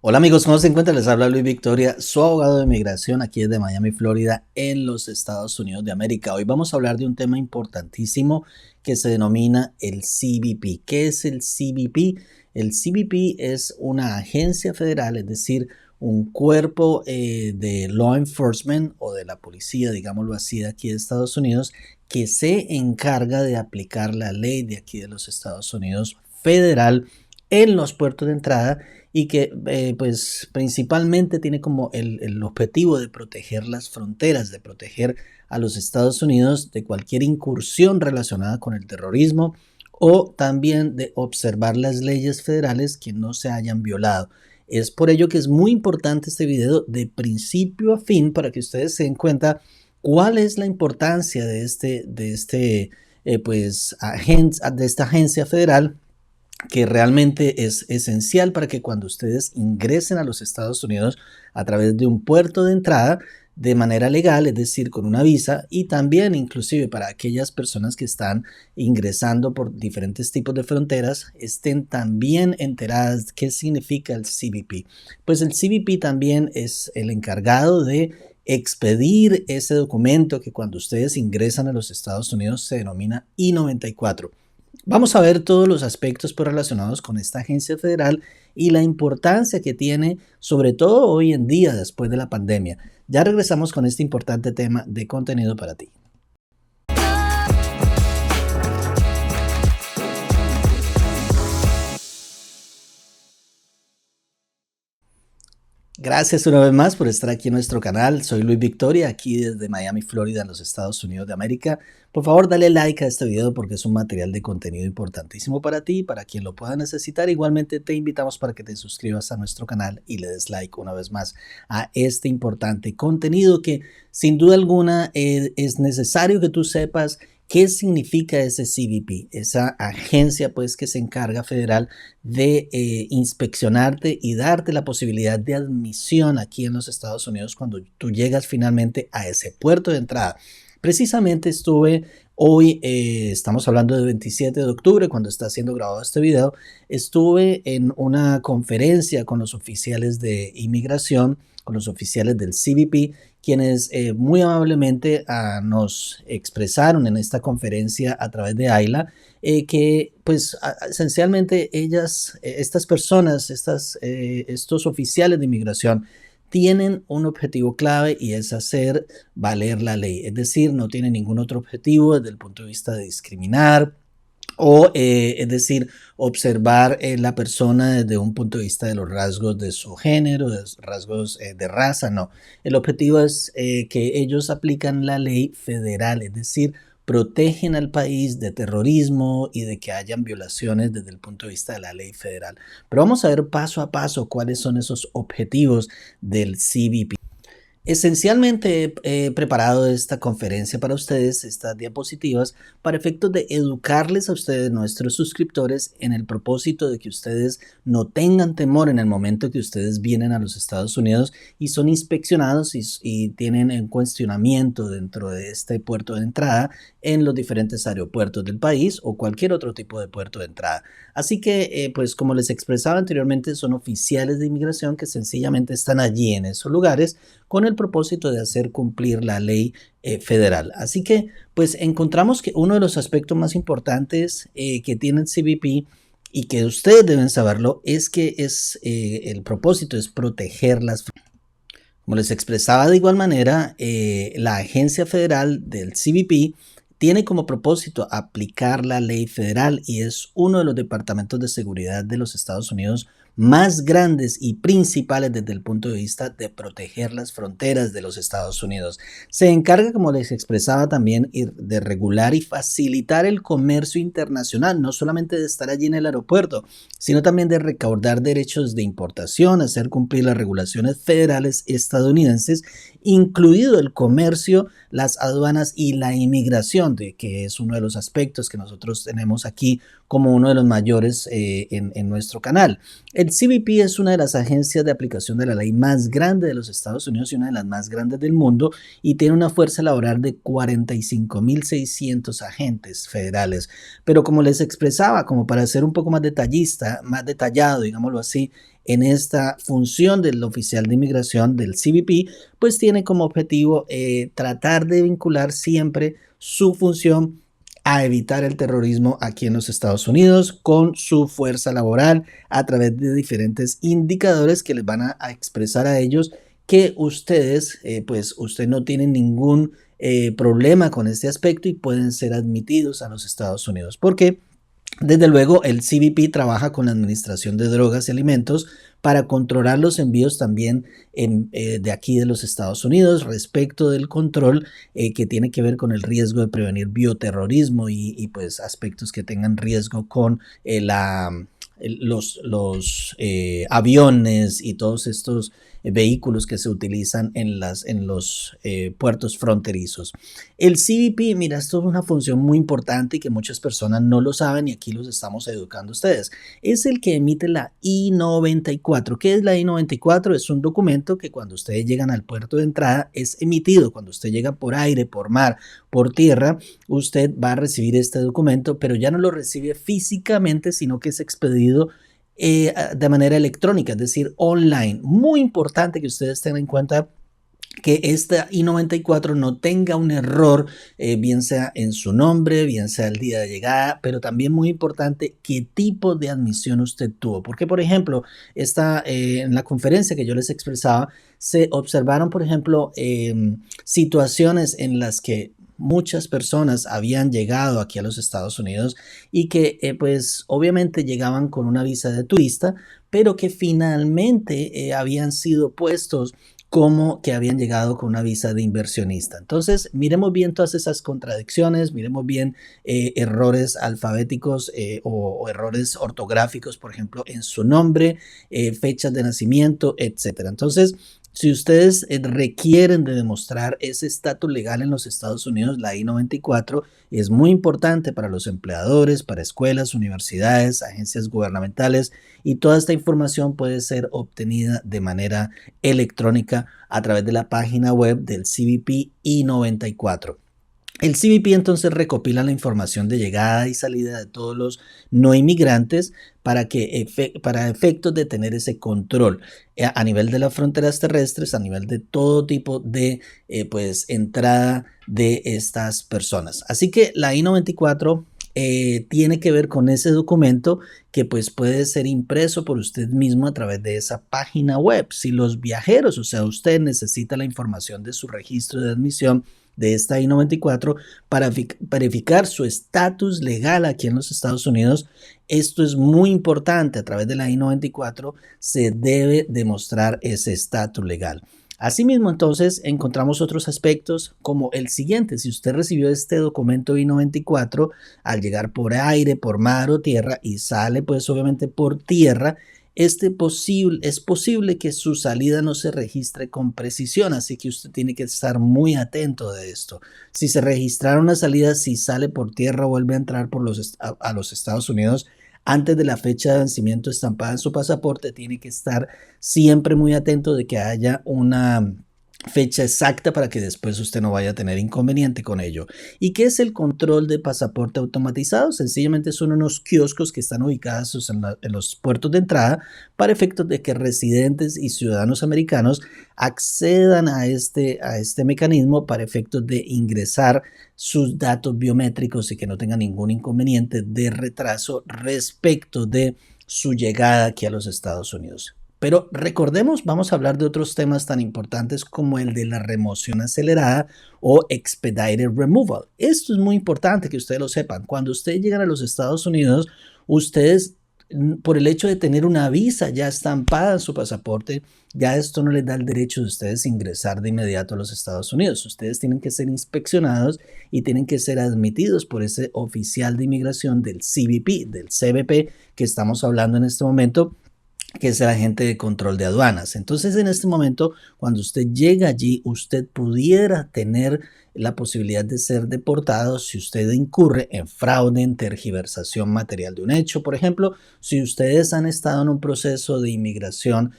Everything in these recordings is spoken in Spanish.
Hola amigos, ¿cómo se encuentran? Les habla Luis Victoria, su abogado de migración aquí desde Miami, Florida, en los Estados Unidos de América. Hoy vamos a hablar de un tema importantísimo que se denomina el CBP. ¿Qué es el CBP? El CBP es una agencia federal, es decir, un cuerpo de law enforcement o de la policía, digámoslo así, de aquí de Estados Unidos, que se encarga de aplicar la ley de aquí de los Estados Unidos federal en los puertos de entrada y que pues principalmente tiene como el objetivo de proteger las fronteras, de proteger a los Estados Unidos de cualquier incursión relacionada con el terrorismo o también de observar las leyes federales que no se hayan violado. Es por ello que es muy importante este video de principio a fin para que ustedes se den cuenta cuál es la importancia de de esta agencia federal, que realmente es esencial para que cuando ustedes ingresen a los Estados Unidos a través de un puerto de entrada de manera legal, es decir, con una visa, y también inclusive para aquellas personas que están ingresando por diferentes tipos de fronteras, estén también enteradas qué significa el CBP. Pues el CBP también es el encargado de expedir ese documento que cuando ustedes ingresan a los Estados Unidos se denomina I-94. Vamos a ver todos los aspectos relacionados con esta agencia federal y la importancia que tiene, sobre todo hoy en día después de la pandemia. Ya regresamos con este importante tema de contenido para ti. Gracias una vez más por estar aquí en nuestro canal. Soy Luis Victoria, aquí desde Miami, Florida, en los Estados Unidos de América. Por favor, dale like a este video porque es un material de contenido importantísimo para ti y para quien lo pueda necesitar. Igualmente te invitamos para que te suscribas a nuestro canal y le des like una vez más a este importante contenido que sin duda alguna es necesario que tú sepas qué significa ese CBP, esa agencia pues que se encarga federal de inspeccionarte y darte la posibilidad de admisión aquí en los Estados Unidos cuando tú llegas finalmente a ese puerto de entrada. Precisamente estuve hoy, estamos hablando del 27 de octubre, cuando está siendo grabado este video, estuve en una conferencia con los oficiales de inmigración, con los oficiales del CBP, quienes muy amablemente nos expresaron en esta conferencia a través de AILA que pues esencialmente estas personas, estos oficiales de inmigración tienen un objetivo clave y es hacer valer la ley. Es decir, no tienen ningún otro objetivo desde el punto de vista de discriminar o, es decir, observar la persona desde un punto de vista de los rasgos de su género, de los rasgos de raza, no. El objetivo es que ellos aplican la ley federal, es decir, protegen al país de terrorismo y de que hayan violaciones desde el punto de vista de la ley federal. Pero vamos a ver paso a paso cuáles son esos objetivos del CBP. Esencialmente he preparado esta conferencia para ustedes, estas diapositivas, para efectos de educarles a ustedes, nuestros suscriptores, en el propósito de que ustedes no tengan temor en el momento que ustedes vienen a los Estados Unidos y son inspeccionados y tienen un cuestionamiento dentro de este puerto de entrada en los diferentes aeropuertos del país o cualquier otro tipo de puerto de entrada. Así que, pues como les expresaba anteriormente, son oficiales de inmigración que sencillamente están allí en esos lugares con el propósito de hacer cumplir la ley federal. Así que, pues encontramos que uno de los aspectos más importantes que tiene el CBP y que ustedes deben saberlo es que el propósito es proteger las fronteras. Como les expresaba de igual manera, la agencia federal del CBP tiene como propósito aplicar la ley federal y es uno de los departamentos de seguridad de los Estados Unidos más grandes y principales desde el punto de vista de proteger las fronteras de los Estados Unidos. Se encarga, como les expresaba también, de regular y facilitar el comercio internacional, no solamente de estar allí en el aeropuerto, sino también de recaudar derechos de importación, hacer cumplir las regulaciones federales estadounidenses, incluido el comercio, las aduanas y la inmigración, que es uno de los aspectos que nosotros tenemos aquí como uno de los mayores en nuestro canal. El CBP es una de las agencias de aplicación de la ley más grande de los Estados Unidos y una de las más grandes del mundo, y tiene una fuerza laboral de 45.600 agentes federales. Pero como les expresaba, como para ser un poco más detallista, más detallado, digámoslo así, en esta función del oficial de inmigración del CBP, pues tiene como objetivo tratar de vincular siempre su función a evitar el terrorismo aquí en los Estados Unidos con su fuerza laboral a través de diferentes indicadores que les van a expresar a ellos que ustedes, pues usted no tiene ningún problema con este aspecto y pueden ser admitidos a los Estados Unidos. ¿Por qué? Desde luego, el CBP trabaja con la Administración de Drogas y Alimentos para controlar los envíos también de aquí de los Estados Unidos respecto del control que tiene que ver con el riesgo de prevenir bioterrorismo y pues aspectos que tengan riesgo con los aviones y todos estos vehículos que se utilizan en los puertos fronterizos. El CBP, mira, esto es una función muy importante y que muchas personas no lo saben y aquí los estamos educando a ustedes. Es el que emite la I-94. ¿Qué es la I-94? Es un documento que cuando ustedes llegan al puerto de entrada es emitido. Cuando usted llega por aire, por mar, por tierra, usted va a recibir este documento, pero ya no lo recibe físicamente, sino que es expedido de manera electrónica, es decir, online. Muy importante que ustedes tengan en cuenta que esta I-94 no tenga un error, bien sea en su nombre, bien sea el día de llegada, pero también muy importante qué tipo de admisión usted tuvo. Porque, por ejemplo, en la conferencia que yo les expresaba, se observaron, por ejemplo, situaciones en las que muchas personas habían llegado aquí a los Estados Unidos y que pues obviamente llegaban con una visa de turista, pero que finalmente habían sido puestos como que habían llegado con una visa de inversionista. Entonces, miremos bien todas esas contradicciones, miremos bien errores alfabéticos o errores ortográficos, por ejemplo, en su nombre, fechas de nacimiento, etcétera. Entonces, si ustedes requieren de demostrar ese estatus legal en los Estados Unidos, la I-94 es muy importante para los empleadores, para escuelas, universidades, agencias gubernamentales, y toda esta información puede ser obtenida de manera electrónica a través de la página web del CBP I-94. El CBP entonces recopila la información de llegada y salida de todos los no inmigrantes para efectos de tener ese control a nivel de las fronteras terrestres, a nivel de todo tipo de pues entrada de estas personas. Así que la I-94 tiene que ver con ese documento que pues puede ser impreso por usted mismo a través de esa página web. Si los viajeros, o sea, usted necesita la información de su registro de admisión de esta I-94 para verificar su estatus legal aquí en los Estados Unidos. Esto es muy importante. A través de la I-94 se debe demostrar ese estatus legal. Asimismo, entonces, encontramos otros aspectos como el siguiente. Si usted recibió este documento I-94 al llegar por aire, por mar o tierra y sale pues obviamente por tierra, es posible que su salida no se registre con precisión, así que usted tiene que estar muy atento de esto. Si se registraron una salida, si sale por tierra o vuelve a entrar a los Estados Unidos antes de la fecha de vencimiento estampada en su pasaporte, tiene que estar siempre muy atento de que haya una fecha exacta para que después usted no vaya a tener inconveniente con ello. ¿Y qué es el control de pasaporte automatizado? Sencillamente son unos kioscos que están ubicados en los puertos de entrada para efectos de que residentes y ciudadanos americanos accedan a este mecanismo para efectos de ingresar sus datos biométricos y que no tengan ningún inconveniente de retraso respecto de su llegada aquí a los Estados Unidos. Pero recordemos, vamos a hablar de otros temas tan importantes como el de la remoción acelerada o expedited removal. Esto es muy importante que ustedes lo sepan. Cuando ustedes llegan a los Estados Unidos, ustedes, por el hecho de tener una visa ya estampada en su pasaporte, ya esto no les da el derecho de ustedes ingresar de inmediato a los Estados Unidos. Ustedes tienen que ser inspeccionados y tienen que ser admitidos por ese oficial de inmigración del CBP, que estamos hablando en este momento, que es el agente de control de aduanas. Entonces, en este momento, cuando usted llega allí, usted pudiera tener la posibilidad de ser deportado si usted incurre en fraude, en tergiversación material de un hecho. Por ejemplo, si ustedes han estado en un proceso de inmigración,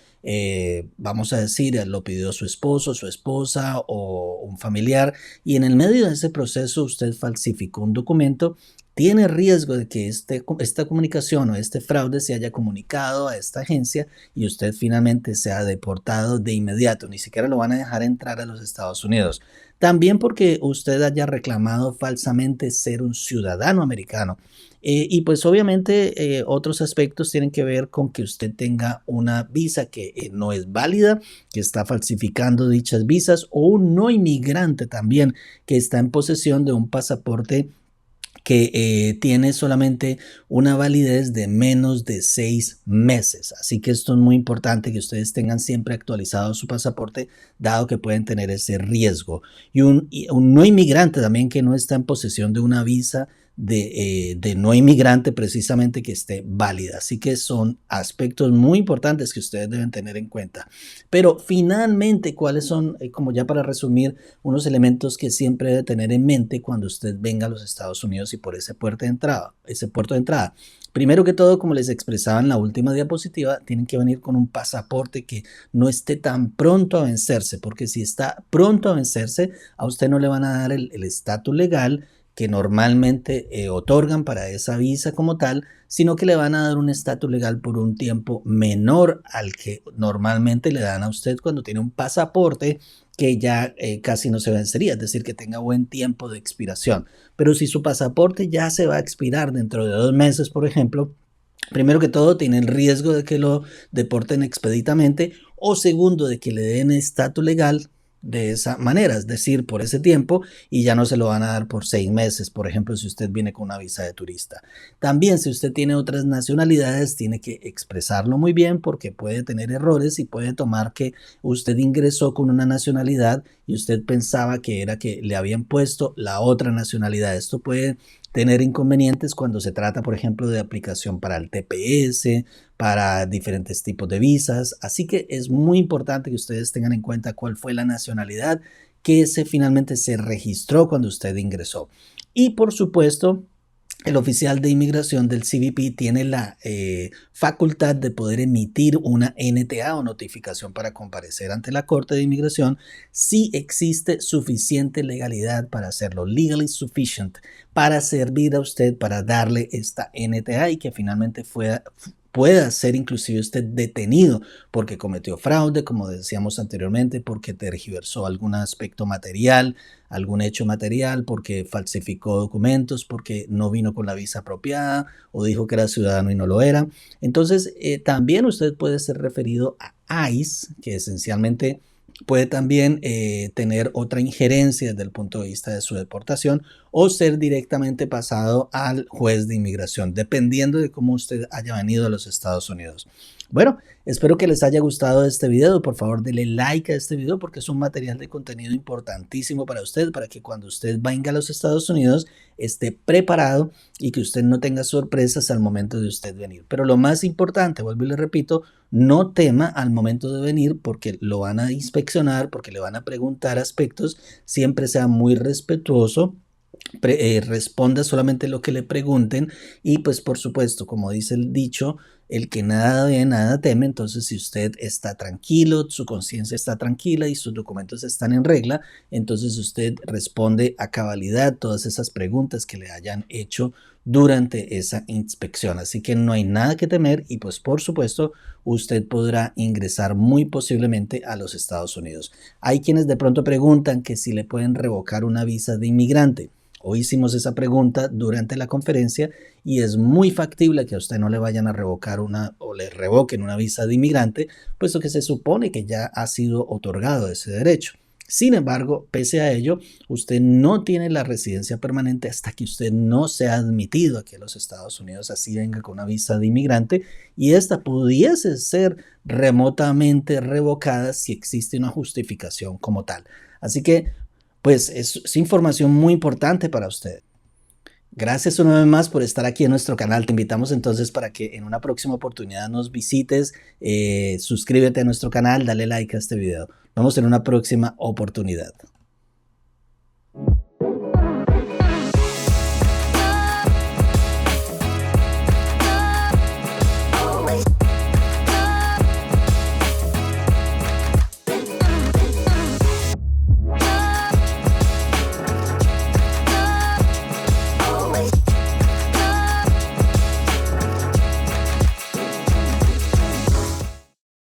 vamos a decir, lo pidió su esposo, su esposa o un familiar, y en el medio de ese proceso usted falsificó un documento, tiene riesgo de que esta comunicación o este fraude se haya comunicado a esta agencia y usted finalmente sea deportado de inmediato. Ni siquiera lo van a dejar entrar a los Estados Unidos. También porque usted haya reclamado falsamente ser un ciudadano americano. Y pues obviamente otros aspectos tienen que ver con que usted tenga una visa que no es válida, que está falsificando dichas visas, o un no inmigrante también que está en posesión de un pasaporte que tiene solamente una validez de menos de 6 meses. Así que esto es muy importante que ustedes tengan siempre actualizado su pasaporte, dado que pueden tener ese riesgo. Y un no inmigrante también que no está en posesión de una visa de no inmigrante precisamente que esté válida. Así que son aspectos muy importantes que ustedes deben tener en cuenta. Pero finalmente, ¿cuáles son, como ya para resumir, unos elementos que siempre debe tener en mente cuando usted venga a los Estados Unidos y por ese puerto de entrada? Primero que todo, como les expresaba en la última diapositiva, tienen que venir con un pasaporte que no esté tan pronto a vencerse, porque si está pronto a vencerse, a usted no le van a dar el estatus legal que normalmente otorgan para esa visa como tal, sino que le van a dar un estatus legal por un tiempo menor al que normalmente le dan a usted cuando tiene un pasaporte que ya casi no se vencería, es decir, que tenga buen tiempo de expiración. Pero si su pasaporte ya se va a expirar dentro de 2 meses, por ejemplo, primero que todo, tiene el riesgo de que lo deporten expeditamente, o segundo, de que le den estatus legal de esa manera, es decir, por ese tiempo, y ya no se lo van a dar por 6 meses, por ejemplo, si usted viene con una visa de turista. También, si usted tiene otras nacionalidades, tiene que expresarlo muy bien porque puede tener errores y puede tomar que usted ingresó con una nacionalidad y usted pensaba que era que le habían puesto la otra nacionalidad. Esto puede tener inconvenientes cuando se trata, por ejemplo, de aplicación para el TPS, para diferentes tipos de visas. Así que es muy importante que ustedes tengan en cuenta cuál fue la nacionalidad que finalmente se registró cuando usted ingresó. Y por supuesto, el oficial de inmigración del CBP tiene la facultad de poder emitir una NTA o notificación para comparecer ante la Corte de Inmigración si existe suficiente legalidad para hacerlo, legally sufficient, para servir a usted, para darle esta NTA y que finalmente pueda ser inclusive usted detenido porque cometió fraude, como decíamos anteriormente, porque tergiversó algún aspecto material, algún hecho material, porque falsificó documentos, porque no vino con la visa apropiada o dijo que era ciudadano y no lo era. Entonces, también usted puede ser referido a ICE, que esencialmente puede también tener otra injerencia desde el punto de vista de su deportación o ser directamente pasado al juez de inmigración, dependiendo de cómo usted haya venido a los Estados Unidos. Bueno, espero que les haya gustado este video. Por favor, denle like a este video porque es un material de contenido importantísimo para usted, para que cuando usted venga a los Estados Unidos esté preparado y que usted no tenga sorpresas al momento de usted venir. Pero lo más importante, vuelvo y le repito, no tema al momento de venir porque lo van a inspeccionar, porque le van a preguntar aspectos. Siempre sea muy respetuoso. Responda solamente lo que le pregunten y pues por supuesto, como dice el dicho, el que nada ve, nada teme. Entonces, si usted está tranquilo, su conciencia está tranquila y sus documentos están en regla, entonces usted responde a cabalidad todas esas preguntas que le hayan hecho durante esa inspección. Así que no hay nada que temer y pues por supuesto usted podrá ingresar muy posiblemente a los Estados Unidos. Hay quienes de pronto preguntan que si le pueden revocar una visa de inmigrante. Hoy hicimos esa pregunta durante la conferencia y es muy factible que a usted no le vayan a revocar o le revoquen una visa de inmigrante, puesto que se supone que ya ha sido otorgado ese derecho. Sin embargo, pese a ello, usted no tiene la residencia permanente hasta que usted no sea admitido aquí a los Estados Unidos, así venga con una visa de inmigrante, y esta pudiese ser remotamente revocada si existe una justificación como tal. Así que pues es información muy importante para usted. Gracias una vez más por estar aquí en nuestro canal. Te invitamos entonces para que en una próxima oportunidad nos visites, suscríbete a nuestro canal, dale like a este video. Nos vemos en una próxima oportunidad.